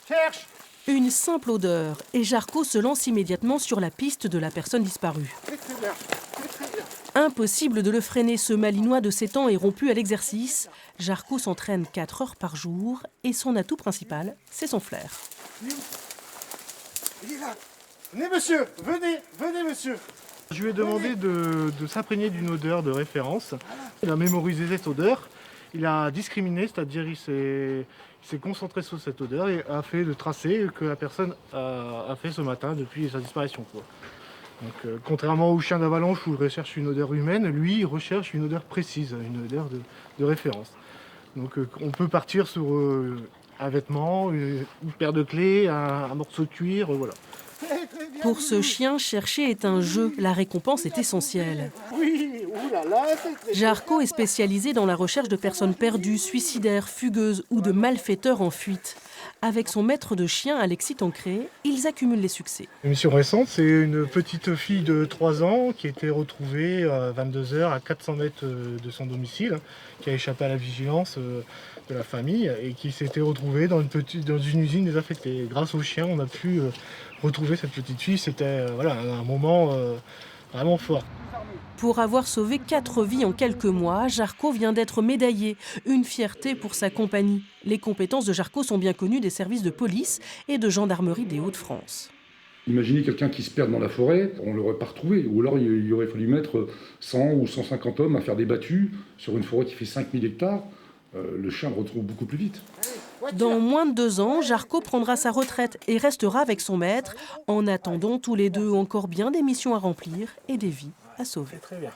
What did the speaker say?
Cherche. Une simple odeur et Jarko se lance immédiatement sur la piste de la personne disparue. Très bien. Très bien. Impossible de le freiner, ce Malinois de 7 ans est rompu à l'exercice. Jarko s'entraîne 4 heures par jour et son atout principal, c'est son flair. Il est là. Venez monsieur, venez monsieur. Je lui ai demandé de s'imprégner d'une odeur de référence. Il a mémorisé cette odeur, il a discriminé, c'est-à-dire il s'est concentré sur cette odeur et a fait le tracé que la personne a fait ce matin depuis sa disparition, quoi. Donc, contrairement au chien d'avalanche où il recherche une odeur humaine, lui il recherche une odeur précise, une odeur de référence. Donc on peut partir sur un vêtement, une paire de clés, un morceau de cuir, voilà. Pour ce chien, chercher est un jeu. La récompense est essentielle. Oui, oulala, c'est Jarko est spécialisé dans la recherche de personnes perdues, suicidaires, fugueuses ou de malfaiteurs en fuite. Avec son maître de chien, Alexis Tancré, ils accumulent les succès. Une mission récente, c'est une petite fille de 3 ans qui a été retrouvée à 22 heures à 400 mètres de son domicile, qui a échappé à la vigilance de la famille et qui s'était retrouvée dans une usine désaffectée. Et grâce au chien, on a pu retrouver cette petite fille. C'était un moment vraiment fort. Pour avoir sauvé 4 vies en quelques mois, Jarko vient d'être médaillé. Une fierté pour sa compagnie. Les compétences de Jarko sont bien connues des services de police et de gendarmerie des Hauts-de-France. Imaginez quelqu'un qui se perd dans la forêt, on ne l'aurait pas retrouvé. Ou alors il aurait fallu mettre 100 ou 150 hommes à faire des battues sur une forêt qui fait 5000 hectares. Le chien le retrouve beaucoup plus vite. Dans moins de 2 ans, Jarko prendra sa retraite et restera avec son maître. En attendant, tous les deux ont encore bien des missions à remplir et des vies à sauver. très bien.